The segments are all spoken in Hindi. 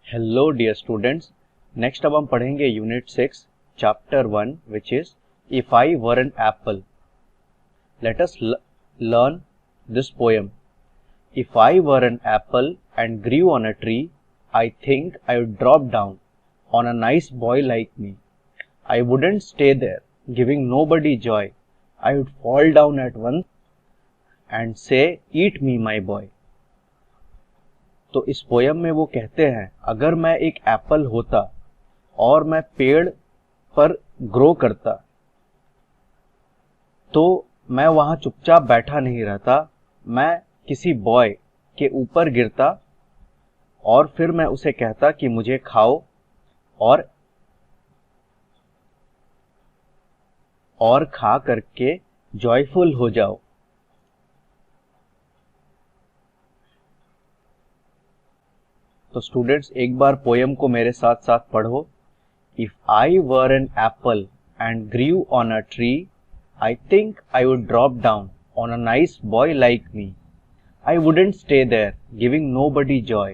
Hello dear students. नेक्स्ट अब हम पढ़ेंगे unit 6 chapter 1 which is if I were an apple. Let us learn this poem. If I were an apple and grew on a tree, I think I would drop down on a nice boy like me. I wouldn't stay there giving nobody joy. I would fall down at once and say eat me my boy. तो इस पोयम में वो कहते हैं, अगर मैं एक एप्पल होता और मैं पेड़ पर ग्रो करता तो मैं वहां चुपचाप बैठा नहीं रहता, मैं किसी बॉय के ऊपर गिरता और फिर मैं उसे कहता कि मुझे खाओ और खा करके जॉयफुल हो जाओ। तो स्टूडेंट्स एक बार पोयम को मेरे साथ साथ पढ़ो। If I were an apple and grew on a tree, I think I would drop down on a nice boy like me. I wouldn't stay there, giving nobody joy.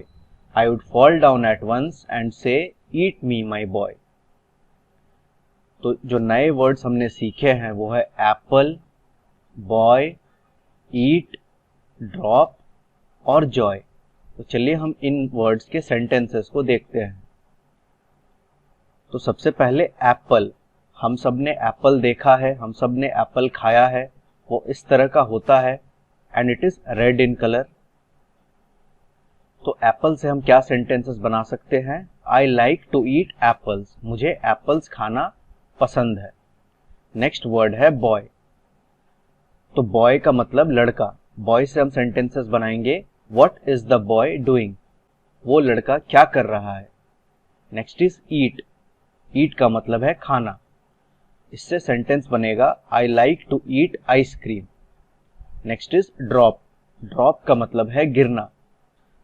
I would fall down at once and say, "Eat me, my boy." तो जो नए वर्ड्स हमने सीखे हैं वो है एप्पल, बॉय, ईट, ड्रॉप और जॉय। तो चलिए हम इन वर्ड्स के सेंटेंसेस को देखते हैं। तो सबसे पहले एप्पल। हम सब ने एप्पल देखा है, हम सब ने एप्पल खाया है। वो इस तरह का होता है and it is red in colour. तो एप्पल से हम क्या सेंटेंसेस बना सकते हैं? I like to eat apples. मुझे एप्पल्स खाना पसंद है। नेक्स्ट वर्ड है बॉय। तो बॉय का मतलब लड़का। बॉय से हम सेंटेंसेस बनाएंगे, what is the boy doing? वो लड़का क्या कर रहा है। Next is eat. ईट का मतलब है खाना। इससे सेंटेंस बनेगा, I like to eat ice cream. Next is drop. Drop का मतलब है गिरना।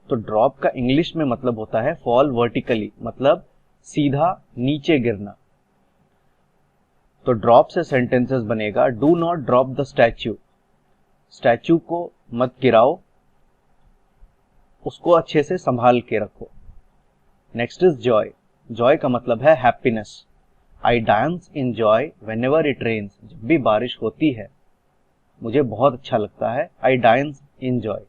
तो ड्रॉप का इंग्लिश में मतलब होता है फॉल वर्टिकली, मतलब सीधा नीचे गिरना। तो ड्रॉप से सेंटेंसेस बनेगा, do not drop the statue. Statue को मत गिराओ, उसको अच्छे से संभाल के रखो। Next is Joy. जॉय का मतलब है happiness. I dance in joy whenever it rains. जब भी बारिश होती है मुझे बहुत अच्छा लगता है। I dance in joy.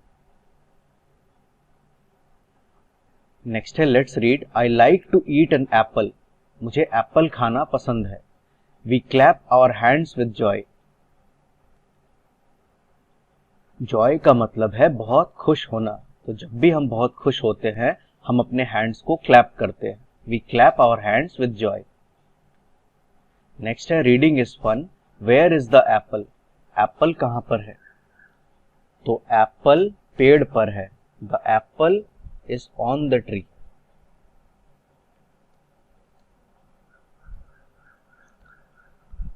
Next है let's read. I like to eat an apple. मुझे एप्पल खाना पसंद है। We clap our hands with joy. Joy का मतलब है बहुत खुश होना। तो जब भी हम बहुत खुश होते हैं हम अपने हैंड्स को क्लैप करते हैं। We clap our hands with joy. Next है reading is fun. Where is the apple? Apple कहां पर है? तो एप्पल पेड़ पर है। The apple is on the tree.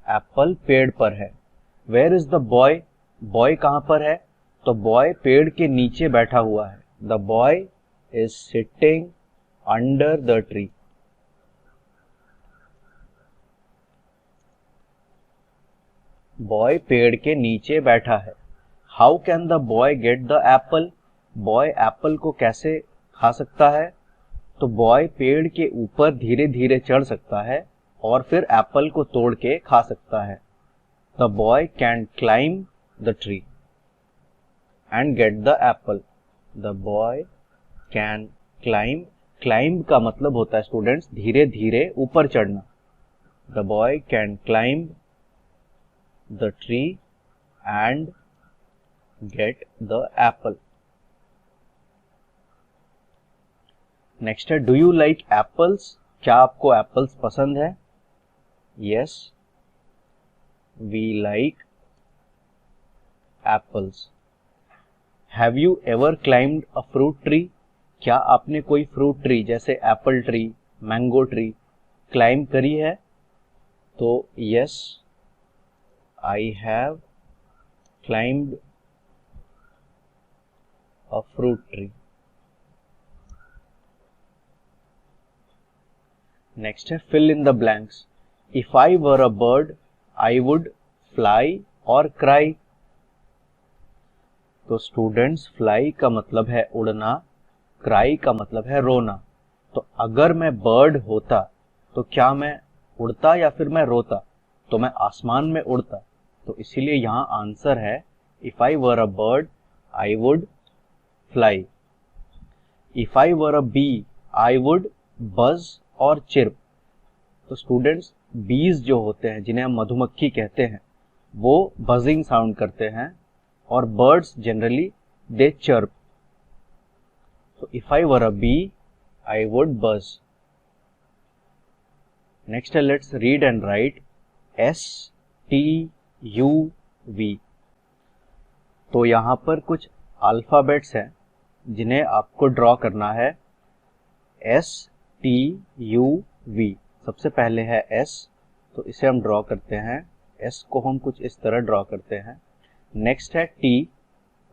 Apple पेड़ पर है। Where is the boy? Boy कहां पर है? तो बॉय पेड़ के नीचे बैठा हुआ है। The boy is sitting under the tree. Boy पेड़ के नीचे बैठा है। How can the boy gate the Apple? Boy Apple को कैसे खा सकता है? तो बॉय पेड़ के ऊपर धीरे धीरे चढ़ सकता है और फिर एप्पल को तोड़ के खा सकता है। The boy can climb the tree and get the apple. The boy can climb. Climb का मतलब होता है स्टूडेंट्स धीरे धीरे ऊपर चढ़ना। The boy can climb the tree and get the apple. Next है डू यू लाइक एप्पल्स? क्या आपको एप्पल्स पसंद है? Yes, we like apples. Have you ever climbed a fruit tree? क्या आपने कोई फ्रूट ट्री जैसे apple tree, mango tree climb करी है? तो yes, I have climbed a fruit tree. Next है fill in the blanks. If I were a bird I would fly और क्राई। तो स्टूडेंट्स फ्लाई का मतलब है उड़ना, क्राई का मतलब है रोना। तो अगर मैं बर्ड होता तो क्या मैं उड़ता या फिर मैं रोता? तो मैं आसमान में उड़ता। तो इसीलिए यहाँ आंसर है if I were a bird I would fly. If I were a bee I would buzz और चिर्प। तो स्टूडेंट्स, बीज जो होते हैं जिन्हें हम मधुमक्खी कहते हैं वो बजिंग साउंड करते हैं और बर्ड्स जनरली दे चर्प। तो if I were a bee I would buzz. Next है let's read and write STUV। तो यहाँ पर कुछ अल्फाबेट्स हैं जिन्हें आपको ड्रॉ करना है। STUV, सबसे पहले है S, तो इसे हम ड्रॉ करते हैं। S को हम कुछ इस तरह ड्रॉ करते हैं। नेक्स्ट है T,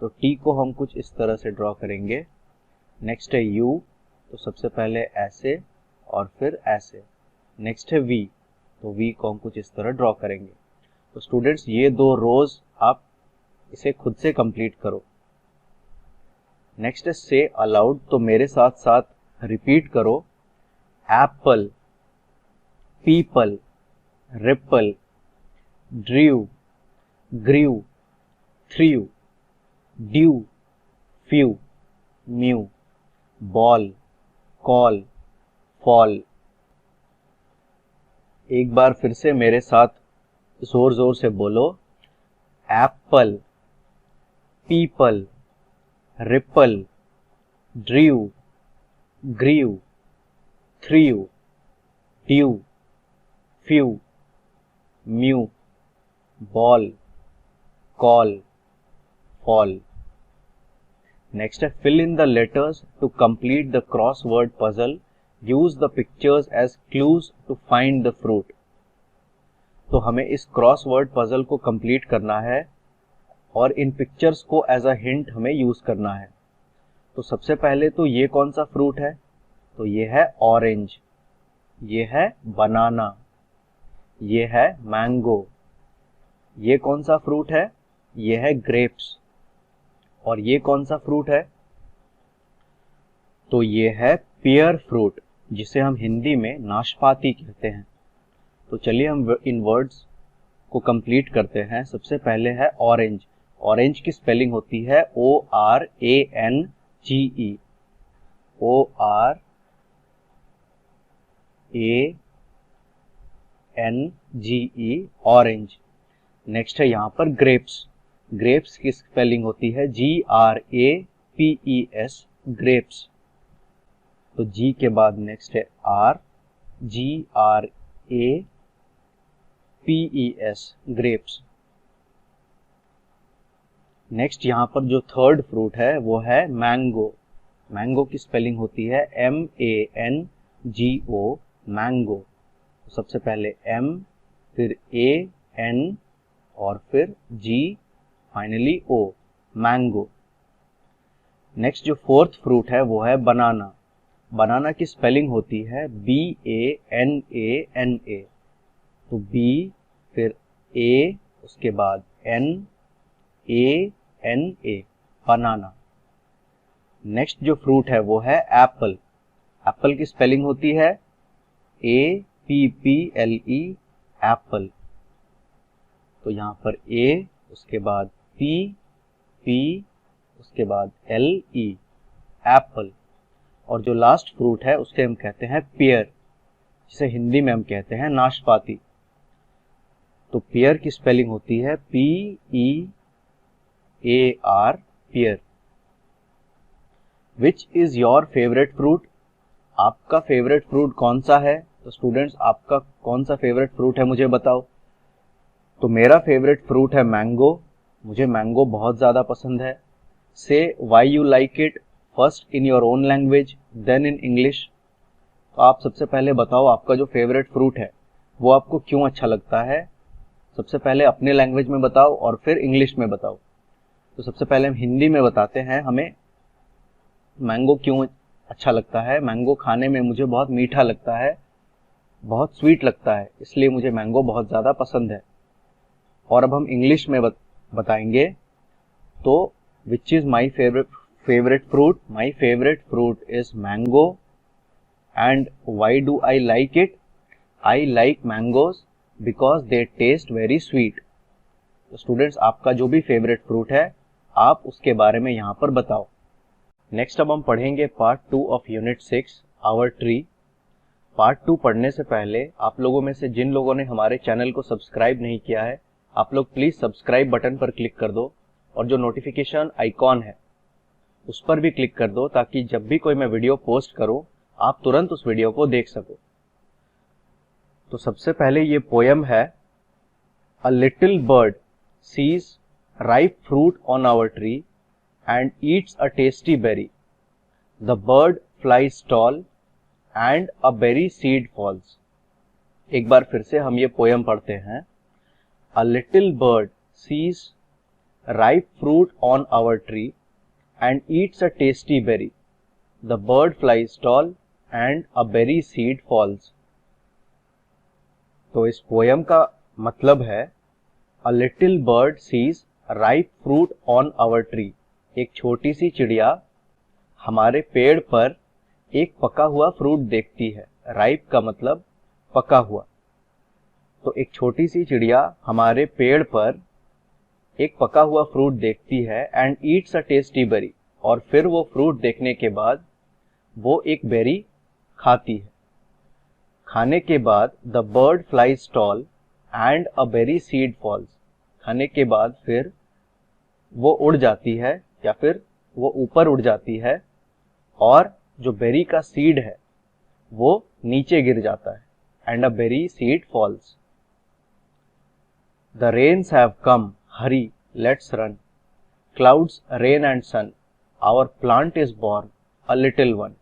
तो T को हम कुछ इस तरह से ड्रॉ करेंगे। नेक्स्ट है U, तो सबसे पहले ऐसे और फिर ऐसे। नेक्स्ट है V, तो V को हम कुछ इस तरह ड्रॉ करेंगे। तो स्टूडेंट्स, ये 2 रोज आप इसे खुद से कंप्लीट करो। नेक्स्ट है से अलाउड, तो मेरे साथ साथ रिपीट करो। Apple, people, ripple, drive, grieve, thrive, dew, few, mew, ball, call, fall. एक बार फिर से मेरे साथ जोर जोर से बोलो। Apple, people, ripple, drive, grieve, thrive, dew, few, mew, ball, call, fall. Next है fill in the letters to complete the crossword puzzle. Use the pictures as clues to find the fruit. तो हमें इस क्रॉसवर्ड पजल को कंप्लीट करना है और इन पिक्चर्स को एज अ हिंट हमें यूज करना है। तो सबसे पहले तो ये कौन सा फ्रूट है? तो ये है ऑरेंज, ये है बनाना, ये है मैंगो। ये कौन सा फ्रूट है? ये है ग्रेप्स। और ये कौन सा फ्रूट है? तो ये है पियर फ्रूट, जिसे हम हिंदी में नाशपाती कहते हैं। तो चलिए हम इन वर्ड्स को कंप्लीट करते हैं। सबसे पहले है ऑरेंज। ऑरेंज की स्पेलिंग होती है ORANGE। ORANGE, orange. नेक्स्ट है यहाँ पर ग्रेप्स। ग्रेप्स की स्पेलिंग होती है GRAPES, ग्रेप्स। तो G के बाद नेक्स्ट है GRAPES, ग्रेप्स। नेक्स्ट यहाँ पर जो थर्ड फ्रूट है वो है मैंगो। मैंगो की स्पेलिंग होती है MANGO, मैंगो। तो सबसे पहले M, फिर AN और फिर G, finally O, mango. Next जो फोर्थ फ्रूट है वो है बनाना। बनाना की स्पेलिंग होती है BANANA। तो B, फिर A, उसके बाद NANA, बनाना। नेक्स्ट जो फ्रूट है वो है एप्पल। एप्पल की स्पेलिंग होती है APPLE, एप्पल। तो यहाँ पर A, उसके बाद P, उसके बाद LE, एप्पल। और जो लास्ट फ्रूट है उसके हम कहते हैं पियर, जिसे हिंदी में हम कहते हैं नाशपाती। तो पियर की स्पेलिंग होती है PEAR, pear. Which is your favourite fruit? आपका फेवरेट फ्रूट कौन सा है? तो स्टूडेंट्स, आपका कौन सा फेवरेट फ्रूट है मुझे बताओ। तो मेरा फेवरेट फ्रूट है मैंगो। मुझे मैंगो बहुत ज़्यादा पसंद है। Say why you like it, first in your own language then in English. तो आप सबसे पहले बताओ आपका जो फेवरेट फ्रूट है वो आपको क्यों अच्छा लगता है। सबसे पहले अपने लैंग्वेज में बताओ और फिर इंग्लिश में बताओ। तो सबसे पहले हम हिंदी में बताते हैं हमें मैंगो क्यों अच्छा लगता है। मैंगो खाने में मुझे बहुत मीठा लगता है, बहुत स्वीट लगता है, इसलिए मुझे मैंगो बहुत ज़्यादा पसंद है। और अब हम इंग्लिश में बताएंगे। तो which is my favourite fruit? My favourite fruit is mango And why do I like it? I like mangoes because they taste very sweet. तो स्टूडेंट्स, आपका जो भी फेवरेट फ्रूट है आप उसके बारे में यहाँ पर बताओ। नेक्स्ट अब हम पढ़ेंगे part 2 of unit 6 our tree. Part 2 पढ़ने से पहले आप लोगों में से जिन लोगों ने हमारे चैनल को सब्सक्राइब नहीं किया है, आप लोग प्लीज सब्सक्राइब बटन पर क्लिक कर दो और जो नोटिफिकेशन आइकॉन है उस पर भी क्लिक कर दो, ताकि जब भी कोई मैं वीडियो पोस्ट करूं आप तुरंत उस वीडियो को देख सको। तो सबसे पहले ये पोयम है, a little bird sees ripe fruit on our tree and eats a tasty berry, the bird flies tall and a berry seed falls. एक बार फिर से हम ये पोयम पढ़ते हैं। A little bird sees ripe fruit on our tree and eats a tasty berry. The bird flies tall and a berry seed falls. तो इस पोयम का मतलब है, A little bird sees ripe fruit on our tree. एक छोटी सी चिड़िया हमारे पेड़ पर एक पका हुआ फ्रूट देखती है। राइप का मतलब पका हुआ। तो एक छोटी सी चिड़िया हमारे पेड़ पर एक पका हुआ फ्रूट देखती है and eats a tasty berry, और फिर वो फ्रूट देखने के बाद वो एक बेरी खाती है। खाने के बाद the bird flies tall and a berry seed falls. खाने के बाद फिर वो उड़ जाती है या फिर वो ऊपर उड़ जाती है और जो बेरी का सीड है वो नीचे गिर जाता है। And a berry seed falls. The rains have come, hurry let's run, clouds rain and sun, our plant is born a little one.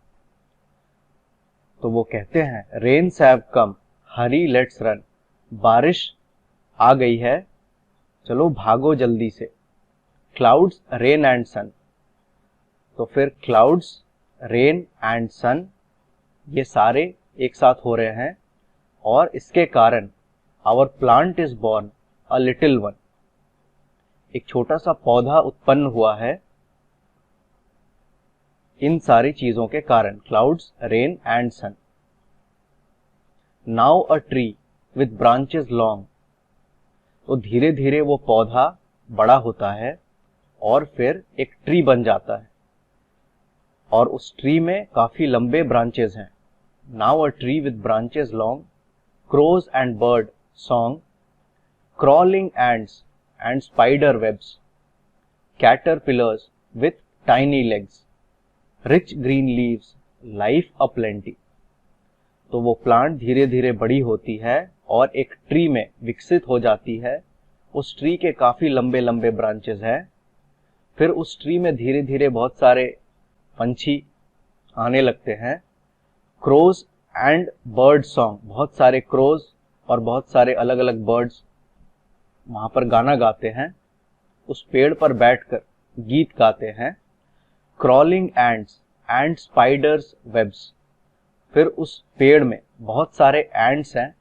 तो वो कहते हैं, rains have come, hurry let's run, बारिश आ गई है, चलो भागो जल्दी से। Clouds rain and sun. तो फिर क्लाउड्स रेन एंड सन ये सारे एक साथ हो रहे हैं और इसके कारण our plant is born a little one, एक छोटा सा पौधा उत्पन्न हुआ है इन सारी चीजों के कारण, clouds rain and sun. Now a tree with branches long. तो धीरे धीरे वो पौधा बड़ा होता है और फिर एक ट्री बन जाता है और उस ट्री में काफी लंबे ब्रांचेस हैं। Now a tree with branches long, crows and bird song, crawling ants and spider webs, caterpillars with tiny legs, rich green leaves, life aplenty। तो वो प्लांट धीरे धीरे बड़ी होती है और एक ट्री में विकसित हो जाती है। उस ट्री के काफी लंबे लंबे ब्रांचेस हैं। फिर उस ट्री में धीरे धीरे बहुत सारे पंछी आने लगते हैं। क्रोज एंड बर्ड सॉन्ग, बहुत सारे क्रोज और बहुत सारे अलग अलग बर्ड्स वहां पर गाना गाते हैं, उस पेड़ पर बैठकर गीत गाते हैं। Crawling ants and spiders webs, फिर उस पेड़ में बहुत सारे एंड्स हैं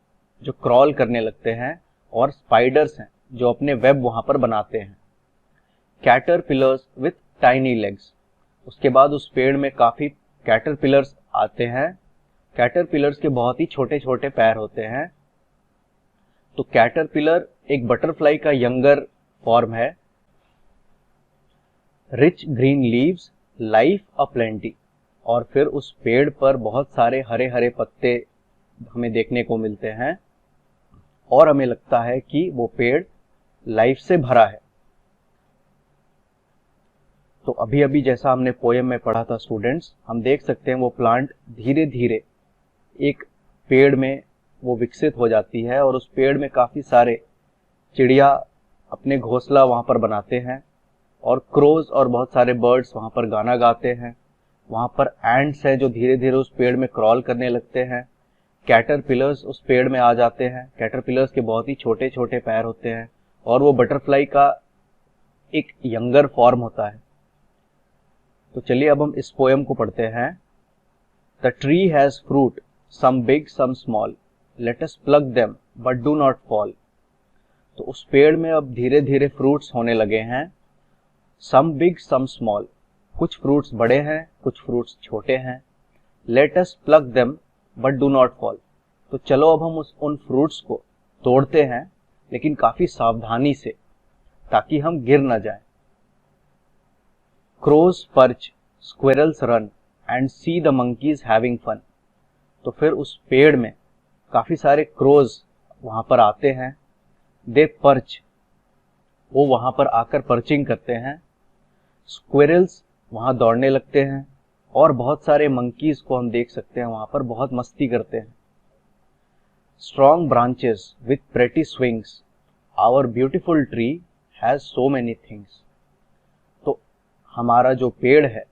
जो क्रॉल करने लगते हैं और स्पाइडर्स हैं जो अपने वेब वहां पर बनाते हैं। कैटरपिलर्स विथ टाइनी लेग्स, उसके बाद उस पेड़ में काफी कैटरपिलर्स आते हैं। कैटरपिलर्स के बहुत ही छोटे छोटे पैर होते हैं। तो कैटरपिलर एक बटरफ्लाई का यंगर फॉर्म है। रिच ग्रीन लीव्स, लाइफ अपलेंटी, और फिर उस पेड़ पर बहुत सारे हरे हरे पत्ते हमें देखने को मिलते हैं और हमें लगता है कि वो पेड़ लाइफ से भरा है। तो अभी अभी जैसा हमने पोयम में पढ़ा था स्टूडेंट्स, हम देख सकते हैं वो प्लांट धीरे धीरे एक पेड़ में वो विकसित हो जाती है और उस पेड़ में काफी सारे चिड़िया अपने घोंसला वहां पर बनाते हैं और क्रोज और बहुत सारे बर्ड्स वहां पर गाना गाते हैं। वहां पर एंड्स हैं जो धीरे धीरे उस पेड़ में क्रॉल करने लगते हैं। कैटरपिलर्स उस पेड़ में आ जाते हैं। कैटरपिलर्स के बहुत ही छोटे छोटे पैर होते हैं और वो बटरफ्लाई का एक यंगर फॉर्म होता है। तो चलिए अब हम इस पोयम को पढ़ते हैं। The tree has fruit, some big some small, let us pluck them but do not fall. तो उस पेड़ में अब धीरे धीरे फ्रूट्स होने लगे हैं। सम बिग सम स्मॉल, कुछ फ्रूट्स बड़े हैं कुछ फ्रूट्स छोटे हैं। Late us pluck them but do not fall. तो चलो अब हम उन फ्रूट्स को तोड़ते हैं, लेकिन काफी सावधानी से, ताकि हम गिर न जाएं। Crows perch, squirrels run and see the monkeys having fun। तो फिर उस पेड़ में काफी सारे क्रोज वहां पर आते हैं। दे पर्च, वो वहां पर आकर पर्चिंग करते हैं। स्क्विरल्स वहां दौड़ने लगते हैं, और बहुत सारे मंकीज को हम देख सकते हैं वहां पर बहुत मस्ती करते हैं। Strong branches with pretty swings, our beautiful tree has so many things. तो हमारा जो पेड़ है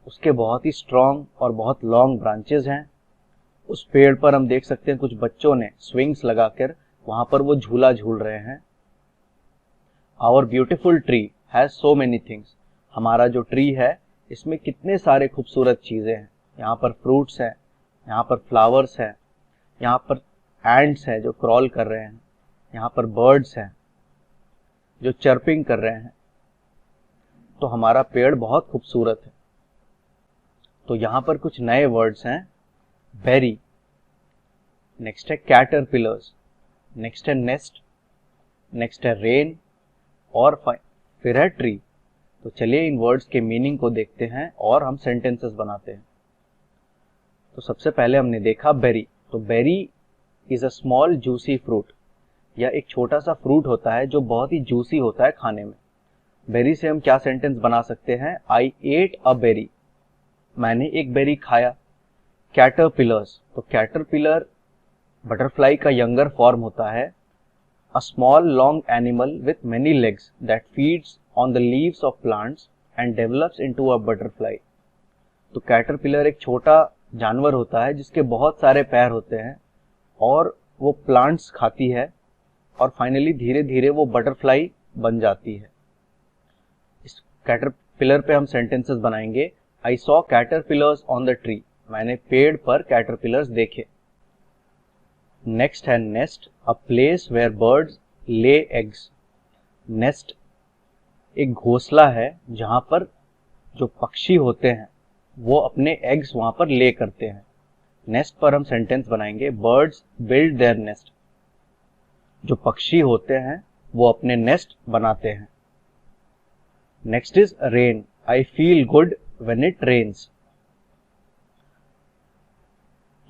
उसके बहुत ही स्ट्रॉन्ग और बहुत लॉन्ग ब्रांचेस हैं। उस पेड़ पर हम देख सकते हैं कुछ बच्चों ने स्विंग्स लगाकर वहां पर वो झूला झूल रहे हैं। Our beautiful tree has so many things. हमारा जो ट्री है इसमें कितने सारे खूबसूरत चीजें हैं। यहाँ पर फ्रूट्स हैं, यहाँ पर फ्लावर्स हैं, यहाँ पर एंड्स हैं जो क्रॉल कर रहे हैं, यहाँ पर बर्ड्स हैं जो चर्पिंग कर रहे हैं। तो हमारा पेड़ बहुत खूबसूरत है। तो यहाँ पर कुछ नए वर्ड्स हैं। बेरी, नेक्स्ट है कैटरपिलर्स, नेक्स्ट है नेस्ट, नेक्स्ट है रेन, और फिर है ट्री। तो चलिए इन वर्ड्स के मीनिंग को देखते हैं और हम सेंटेंसेस बनाते हैं। तो सबसे पहले हमने देखा बेरी। तो berry is a small juicy fruit. यह एक छोटा सा फ्रूट होता है जो बहुत ही जूसी होता है खाने में। बेरी से हम क्या सेंटेंस बना सकते हैं? आई एट अ बेरी, मैंने एक बेरी खाया। कैटरपिलर्स, तो कैटरपिलर बटरफ्लाई का यंगर फॉर्म होता है। A small long animal with many legs that feeds on the leaves of plants and develops into a butterfly. तो कैटरपिलर एक छोटा जानवर होता है जिसके बहुत सारे पैर होते हैं, और वो प्लांट्स खाती है, और फाइनली धीरे धीरे वो बटरफ्लाई बन जाती है। इस कैटरपिलर पे हम सेंटेंसेस बनाएंगे। I saw caterpillars on the tree, मैंने पेड़ पर कैटरपिलर्स देखे। नेक्स्ट है nest, a place where birds lay eggs. Nest एक घोंसला है जहां पर जो पक्षी होते हैं वो अपने एग्स वहां पर ले करते हैं। नेस्ट पर हम सेंटेंस बनाएंगे। बर्ड्स बिल्ड देयर नेस्ट, जो पक्षी होते हैं वो अपने नेस्ट बनाते हैं। Next is rain, I feel good when it rains.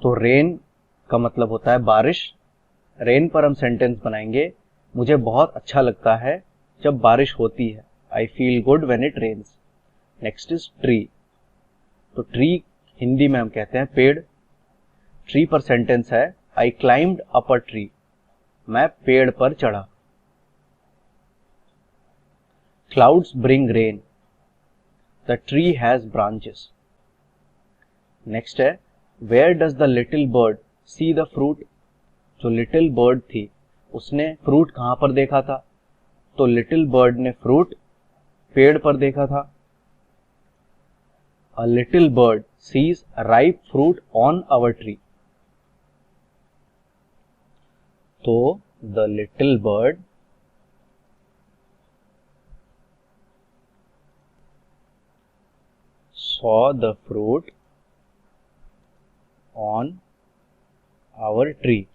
तो रेन का मतलब होता है बारिश। रेन पर हम सेंटेंस बनाएंगे। मुझे बहुत अच्छा लगता है जब बारिश होती है। I feel good when it rains. Next is tree. तो ट्री हिंदी में हम कहते हैं पेड़। ट्री पर सेंटेंस है। I climbed up a tree, मैं पेड़ पर चढ़ा। Clouds bring rain, the tree has branches. Next है where does the little bird see the fruit. जो लिटिल बर्ड थी उसने फ्रूट कहां पर देखा था? तो लिटिल बर्ड ने फ्रूट पेड़ पर देखा था। A little bird sees ripe fruit on our tree. तो the little bird saw the fruit on our tree.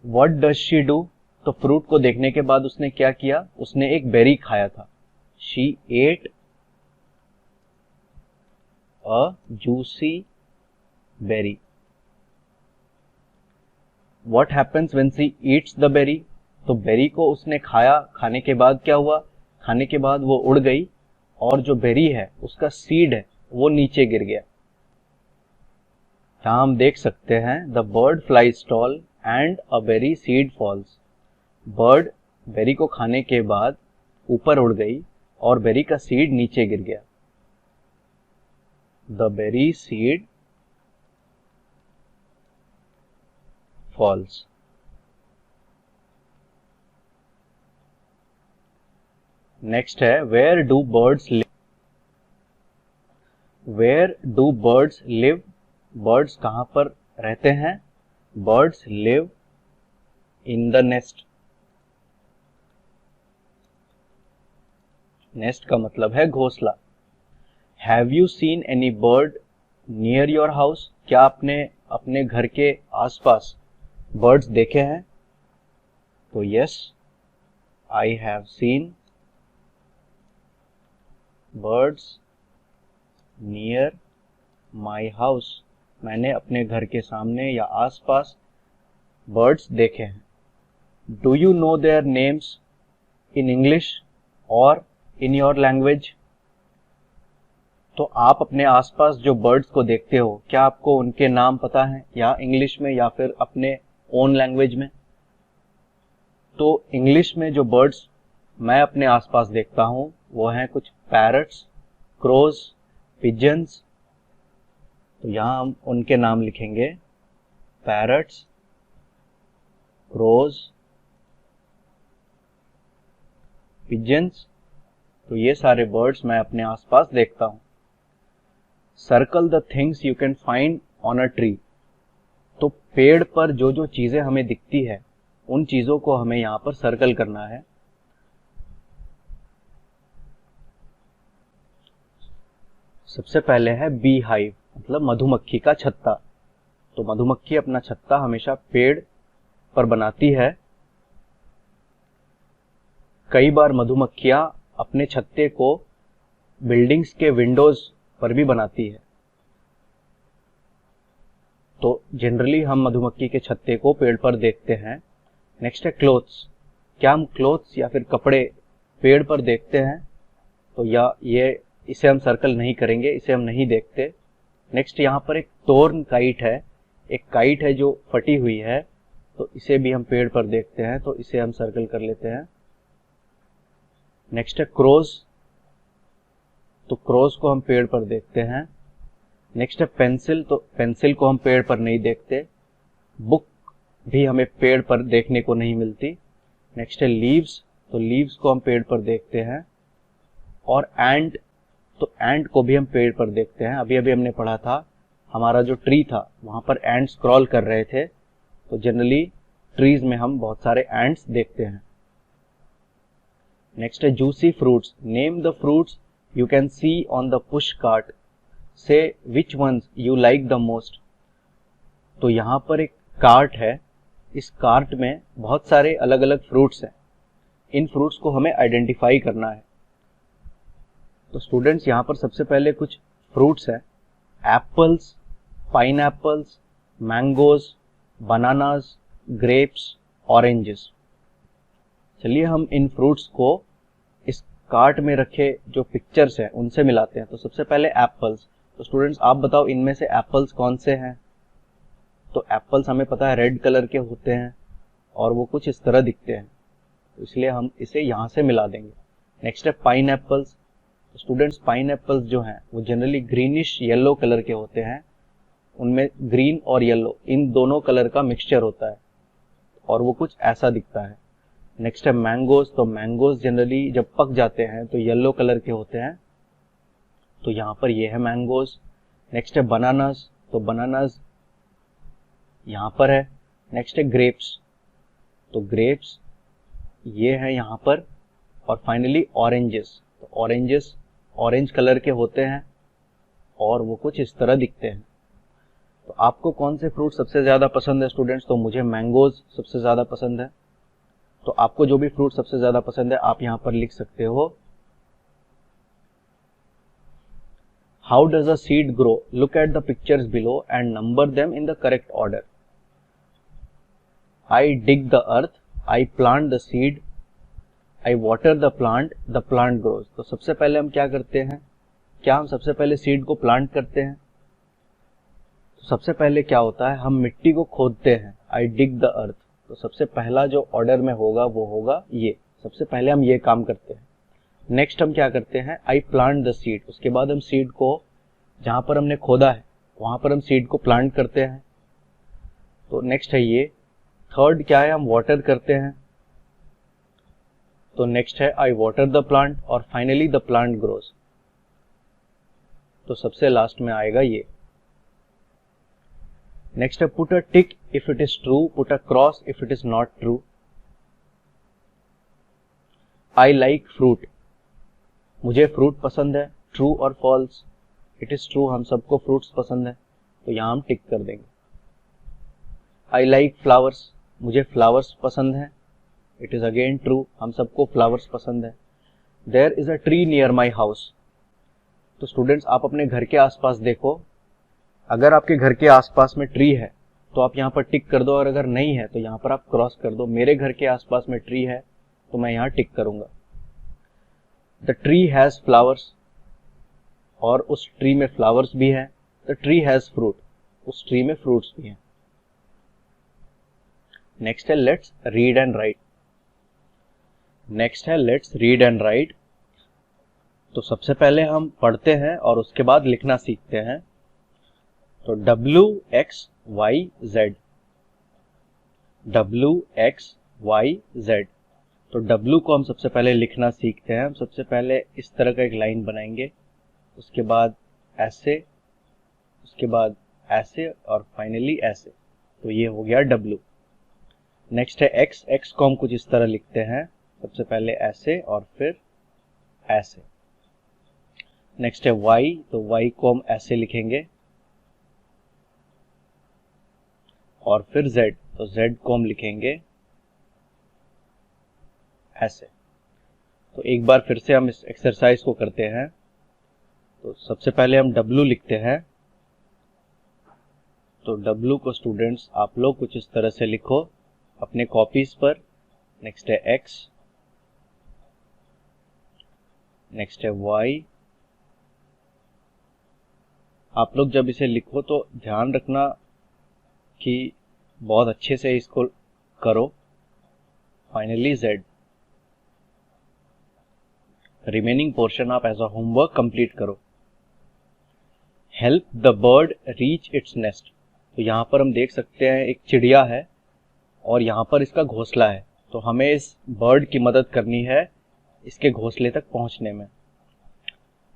What does she do? तो फ्रूट को देखने के बाद उसने क्या किया? उसने एक बेरी खाया था। She ate a juicy berry. What happens when she eats the berry? तो बेरी को उसने खाया, खाने के बाद क्या हुआ? खाने के बाद वो उड़ गई, और जो बेरी है उसका सीड है वो नीचे गिर गया। यहां हम देख सकते हैं the bird flies tall and a berry seed falls. Bird berry को खाने के बाद ऊपर उड़ गई और बेरी का सीड नीचे गिर गया। The berry seed falls. Next है where do birds live. Where do birds live, birds कहां पर रहते हैं? Birds live in the nest. Nest का मतलब है घोंसला। Have you seen any bird near your house, क्या आपने अपने घर के आसपास बर्ड्स देखे हैं? तो yes, I have seen birds near my house, मैंने अपने घर के सामने या आसपास बर्ड्स देखे हैं। Do you know their names in English और इन योर लैंग्वेज? तो आप अपने आसपास जो बर्ड्स को देखते हो, क्या आपको उनके नाम पता है, या इंग्लिश में या फिर अपने ओन लैंग्वेज में? तो इंग्लिश में जो बर्ड्स मैं अपने आसपास देखता हूं वो हैं कुछ पैरट्स, क्रोज, पिजन्स। तो यहां हम उनके नाम लिखेंगे, पैरट्स, क्रोज, पिजन्स। तो ये सारे बर्ड्स मैं अपने आसपास देखता हूं। Circle the things you can find on a tree. तो पेड़ पर जो जो चीजें हमें दिखती है उन चीजों को हमें यहां पर सर्कल करना है। सबसे पहले है बी हाइव, मतलब मधुमक्खी का छत्ता। तो मधुमक्खी अपना छत्ता हमेशा पेड़ पर बनाती है। कई बार मधुमक्खियां अपने छत्ते को बिल्डिंग्स के विंडोज पर भी बनाती है। तो जनरली हम मधुमक्खी के छत्ते को पेड़ पर देखते हैं। नेक्स्ट है क्लोथ्स, क्या हम क्लोथ्स या फिर कपड़े पेड़ पर देखते हैं? तो या ये इसे हम सर्कल नहीं करेंगे, इसे हम नहीं देखते। नेक्स्ट यहाँ पर एक टोर्न काइट है, एक काइट है जो फटी हुई है, तो इसे भी हम पेड़ पर देखते हैं, तो इसे हम सर्कल कर लेते हैं। नेक्स्ट है क्रोज, तो क्रोज को हम पेड़ पर देखते हैं। नेक्स्ट है पेंसिल, तो पेंसिल को हम पेड़ पर नहीं देखते। बुक भी हमें पेड़ पर देखने को नहीं मिलती। नेक्स्ट है लीव्स, तो लीव्स को हम पेड़ पर देखते हैं। और एंट, तो एंट को भी हम पेड़ पर देखते हैं। अभी अभी हमने पढ़ा था, हमारा जो ट्री था वहां पर एंट्स क्रॉल कर रहे थे, तो जनरली ट्रीज में हम बहुत सारे एंट्स देखते हैं। नेक्स्ट है juicy fruits, name the fruits you can see on the push cart, say which ones you like the most. तो यहाँ पर एक कार्ट है, इस कार्ट में बहुत सारे अलग अलग फ्रूट्स हैं। इन फ्रूट्स को हमें आइडेंटिफाई करना है। तो स्टूडेंट्स यहाँ पर सबसे पहले कुछ फ्रूट्स हैं, apples, pineapples, mangoes, bananas, grapes, oranges. चलिए हम इन फ्रूट्स को इस कार्ट में रखे जो पिक्चर्स हैं उनसे मिलाते हैं। तो सबसे पहले एप्पल्स, तो स्टूडेंट्स आप बताओ इनमें से एप्पल्स कौन से हैं? तो एप्पल्स हमें पता है रेड कलर के होते हैं और वो कुछ इस तरह दिखते हैं, तो इसलिए हम इसे यहाँ से मिला देंगे। नेक्स्ट है पाइनएप्पल्स, तो स्टूडेंट्स पाइनएप्पल्स जो हैं वो जनरली ग्रीनिश येलो कलर के होते हैं, उनमें ग्रीन और येलो इन दोनों कलर का मिक्सचर होता है और वो कुछ ऐसा दिखता है। नेक्स्ट है मैंगोज, तो मैंगोज जनरली जब पक जाते हैं तो येलो कलर के होते हैं, तो यहाँ पर ये है मैंगोज। नेक्स्ट है बनानास, तो बनानास यहाँ पर है। नेक्स्ट है ग्रेप्स, तो ग्रेप्स ये है यहाँ पर। और फाइनली ऑरेंजेस, तो ऑरेंजेस ऑरेंज कलर के होते हैं और वो कुछ इस तरह दिखते हैं। तो आपको कौन से फ्रूट सबसे ज़्यादा पसंद है स्टूडेंट्स? तो मुझे मैंगोज सबसे ज़्यादा पसंद है। तो आपको जो भी फ्रूट सबसे ज़्यादा पसंद है आप यहाँ पर लिख सकते हो। How does a seed grow? Look at the pictures below and number them in the correct order. I dig the earth, I plant the seed, I water the plant grows. तो सबसे पहले हम क्या करते हैं? क्या हम सबसे पहले सीड को प्लांट करते हैं? तो सबसे पहले क्या होता है, हम मिट्टी को खोदते हैं, आई डिग द अर्थ। तो सबसे पहला जो ऑर्डर में होगा वो होगा ये, सबसे पहले हम ये काम करते हैं। नेक्स्ट हम क्या करते हैं, आई प्लांट द सीड, उसके बाद हम सीड को जहां पर हमने खोदा है वहां पर हम सीड को प्लांट करते हैं। तो नेक्स्ट है ये। थर्ड क्या है, हम वाटर करते हैं। तो नेक्स्ट है आई वाटर द प्लांट और फाइनली द प्लांट ग्रोज। तो सबसे लास्ट में आएगा ये। नेक्स्ट है put a tick if it is true, put a cross if it is not true. I like fruit, मुझे फ्रूट पसंद है, ट्रू और फॉल्स। इट इज ट्रू, हम सबको फ्रूट्स पसंद है, तो यहाँ हम टिक कर देंगे। आई लाइक फ्लावर्स, मुझे फ्लावर्स पसंद है, इट इज अगेन ट्रू, हम सबको फ्लावर्स पसंद है। There is a tree near my house, तो स्टूडेंट्स आप अपने घर के आसपास देखो, अगर आपके घर के आसपास में ट्री है तो आप यहाँ पर टिक कर दो, और अगर नहीं है तो यहाँ पर आप क्रॉस कर दो। मेरे घर के आसपास में ट्री है तो मैं यहाँ टिक करूंगा। द ट्री हैज फ्लावर्स, और उस ट्री में फ्लावर्स भी है। द ट्री हैज फ्रूट, उस ट्री में फ्रूट्स भी हैं। नेक्स्ट है let's read and right. Next है लेट्स रीड एंड राइट। तो सबसे पहले हम पढ़ते हैं और उसके बाद लिखना सीखते हैं। तो WXYZ, WXYZ। तो W को हम सबसे पहले लिखना सीखते हैं। हम सबसे पहले इस तरह का एक लाइन बनाएंगे, उसके बाद ऐसे, उसके बाद ऐसे, और फाइनली ऐसे। तो ये हो गया W। नेक्स्ट है X, X को हम कुछ इस तरह लिखते हैं, सबसे पहले ऐसे और फिर ऐसे। नेक्स्ट है Y, तो Y को हम ऐसे लिखेंगे, और फिर Z, तो Z को हम लिखेंगे ऐसे। तो एक बार फिर से हम इस एक्सरसाइज को करते हैं। तो सबसे पहले हम W लिखते हैं। तो W को स्टूडेंट्स आप लोग कुछ इस तरह से लिखो अपने कॉपीज पर। नेक्स्ट है X, नेक्स्ट है Y। आप लोग जब इसे लिखो तो ध्यान रखना कि बहुत अच्छे से इसको करो। Finally Z। रिमेनिंग पोर्शन आप एज अ होमवर्क कंप्लीट करो। Help the bird reach its nest. तो यहाँ पर हम देख सकते हैं एक चिड़िया है और यहाँ पर इसका घोंसला है, तो हमें इस बर्ड की मदद करनी है इसके घोंसले तक पहुँचने में।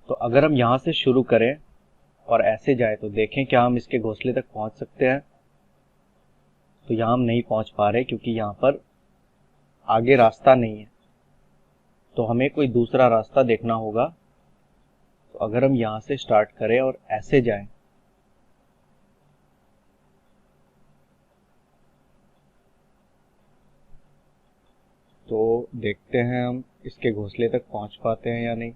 तो अगर हम यहाँ से शुरू करें और ऐसे जाए तो देखें क्या हम इसके घोंसले तक पहुँच सकते हैं। तो यहाँ हम नहीं पहुँच पा रहे क्योंकि यहाँ पर आगे रास्ता नहीं है, तो हमें कोई दूसरा रास्ता देखना होगा। तो अगर हम यहाँ से स्टार्ट करें और ऐसे जाएं, तो देखते हैं हम इसके घोंसले तक पहुँच पाते हैं या नहीं।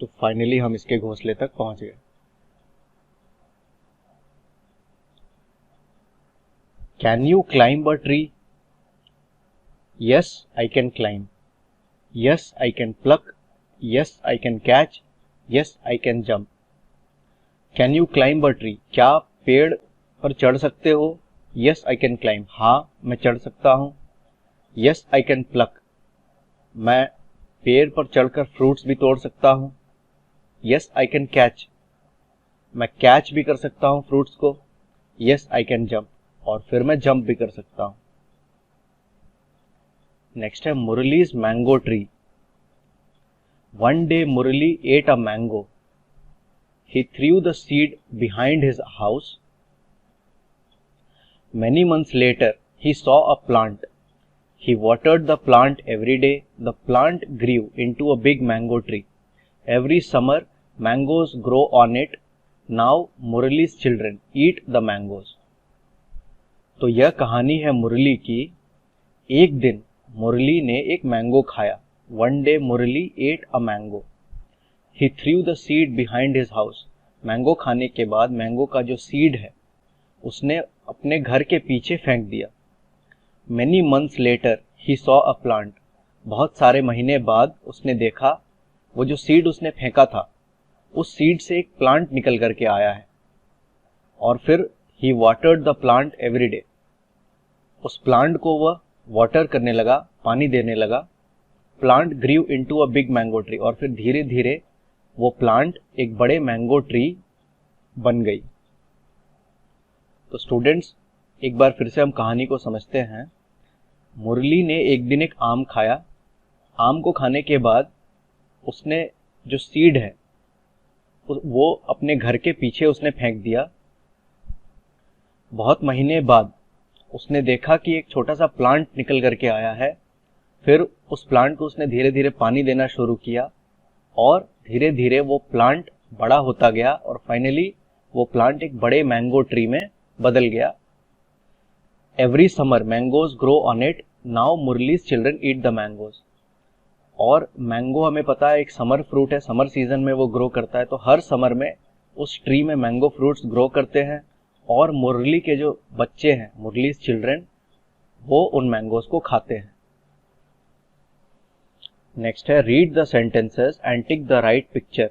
तो फाइनली हम इसके घोंसले तक पहुँच गए। Can you climb a tree? Yes, I can climb. Yes, I can pluck. Yes, I can catch. Yes, I can jump. Can you climb a tree? क्या आप पेड़ पर चढ़ सकते हो? Yes, I can climb. हाँ, मैं चढ़ सकता हूँ। Yes, I can pluck. मैं पेड़ पर चढ़कर फ्रूट्स भी तोड़ सकता हूँ। Yes, I can catch. मैं कैच भी कर सकता हूँ फ्रूट्स को। Yes, I can jump. और फिर मैं जंप भी कर सकता हूँ। नेक्स्ट है Murali's mango tree. One day Murali ate a mango. He threw the seed behind his house. Many months later, he saw a plant. He watered the plant every day. The plant grew into a big mango tree. Every summer, mangoes grow on it. Now, Murali's children eat the mangoes. तो यह कहानी है मुरली की। एक दिन मुरली ने एक मैंगो खाया। One day Murali ate a mango. He threw the seed behind his house. Mango खाने के बाद मैंगो का जो सीड है उसने अपने घर के पीछे फेंक दिया। Many months later he saw a plant. बहुत सारे महीने बाद उसने देखा वो जो सीड उसने फेंका था उस सीड से एक प्लांट निकल करके आया है। और फिर he watered the plant every day. उस प्लांट को वह वाटर करने लगा, पानी देने लगा। Plant grew into a big mango tree. और फिर धीरे धीरे वो प्लांट एक बड़े मैंगो ट्री बन गई। तो स्टूडेंट्स एक बार फिर से हम कहानी को समझते हैं। मुरली ने एक दिन एक आम खाया। आम को खाने के बाद उसने जो सीड है वो अपने घर के पीछे उसने फेंक दिया। बहुत महीने बाद उसने देखा कि एक छोटा सा प्लांट निकल करके आया है। फिर उस प्लांट को उसने धीरे धीरे पानी देना शुरू किया और धीरे धीरे वो प्लांट बड़ा होता गया और फाइनली वो प्लांट एक बड़े मैंगो ट्री में बदल गया। Every summer mangoes grow on it, now Murali's children eat the mangoes. और मैंगो हमें पता है एक समर फ्रूट है, समर सीजन में वो ग्रो करता है, तो हर समर में उस ट्री में मैंगो फ्रूट्स ग्रो करते हैं और मुरली के जो बच्चे हैं, मुरलीज चिल्ड्रन, वो उन मैंगोज को खाते हैं। नेक्स्ट है read the sentences and tick the right picture.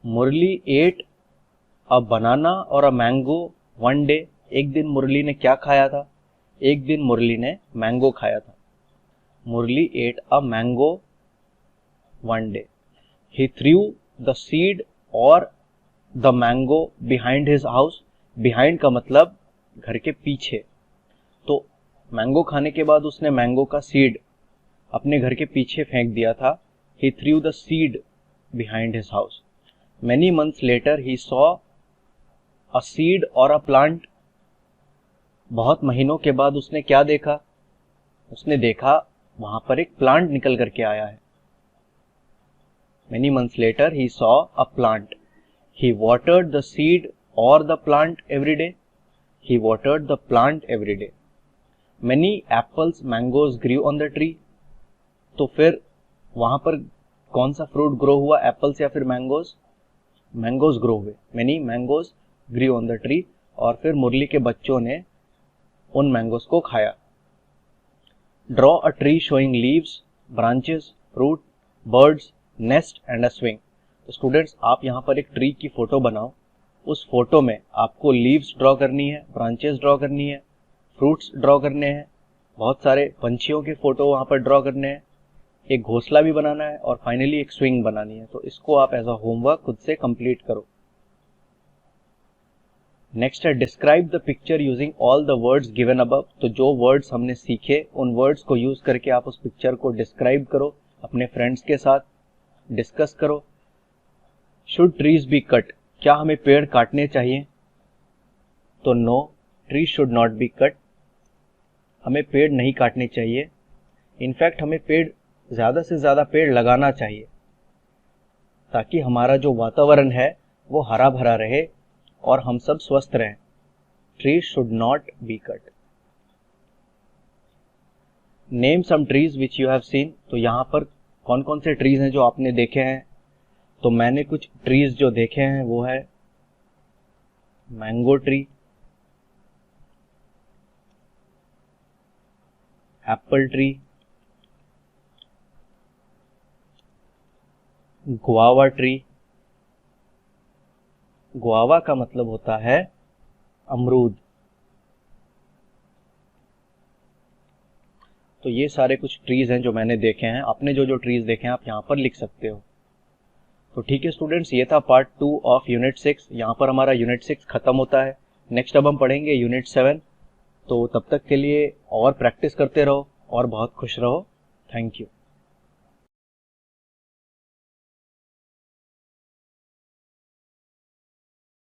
Murali ate a banana और अ मैंगो वन डे। एक दिन मुरली ने क्या खाया था? एक दिन मुरली ने मैंगो खाया था। Murali ate a mango one day. He threw the seed और the mango behind his house. Behind का मतलब घर के पीछे। तो मैंगो खाने के बाद उसने मैंगो का सीड अपने घर के पीछे फेंक दिया था। He threw the seed behind his house. Many months later he saw a seed or a plant. बहुत महीनों के बाद उसने क्या देखा? उसने देखा वहां पर एक प्लांट निकल करके आया है। Many months later he saw a plant. He watered the seed or the plant every day. He watered the plant every day. Many apples, mangoes grew on the tree. तो फिर वहां पर कौन सा फ्रूट ग्रो हुआ, एप्पल्स या फिर मैंगोज? मैंगोज ग्रो हुए। Many mangoes grew on the tree. और फिर मुरली के बच्चों ने उन मैंगोज को खाया। Draw a tree showing leaves, branches, fruit, birds, nest and a swing. तो स्टूडेंट्स, आप यहाँ पर एक ट्री की फोटो बनाओ। उस फोटो में आपको लीव्स ड्रॉ करनी है, ब्रांचेस ड्रॉ करनी है, फ्रूट्स ड्रॉ करने हैं, बहुत सारे पंछियों के फोटो वहां पर ड्रॉ करने हैं, एक घोंसला भी बनाना है और फाइनली एक स्विंग बनानी है। तो इसको आप एज अ होमवर्क खुद से कंप्लीट करो। नेक्स्ट है describe the picture using all the words given above. तो जो वर्ड्स हमने सीखे उन वर्ड्स को यूज करके आप उस पिक्चर को डिस्क्राइब करो, अपने फ्रेंड्स के साथ डिस्कस करो। Should trees be cut. क्या हमें पेड़ काटने चाहिए? तो no, tree should not be cut. हमें पेड़ नहीं काटने चाहिए। इनफैक्ट हमें ज्यादा से ज्यादा पेड़ लगाना चाहिए ताकि हमारा जो वातावरण है वो हरा भरा रहे और हम सब स्वस्थ रहें। Tree should not be cut. Name some trees which you have seen. तो यहाँ पर कौन कौन से ट्रीज हैं जो आपने देखे हैं? तो मैंने कुछ ट्रीज जो देखे हैं वो है mango tree, Apple tree, guava tree. Guava का मतलब होता है अमरूद। तो ये सारे कुछ ट्रीज हैं जो मैंने देखे हैं। आपने जो जो ट्रीज देखे हैं आप यहाँ पर लिख सकते हो। तो ठीक है स्टूडेंट्स, ये था पार्ट 2 ऑफ यूनिट 6। यहाँ पर हमारा यूनिट 6 खत्म होता है। नेक्स्ट अब हम पढ़ेंगे यूनिट 7। तो तब तक के लिए और प्रैक्टिस करते रहो और बहुत खुश रहो। Thank you.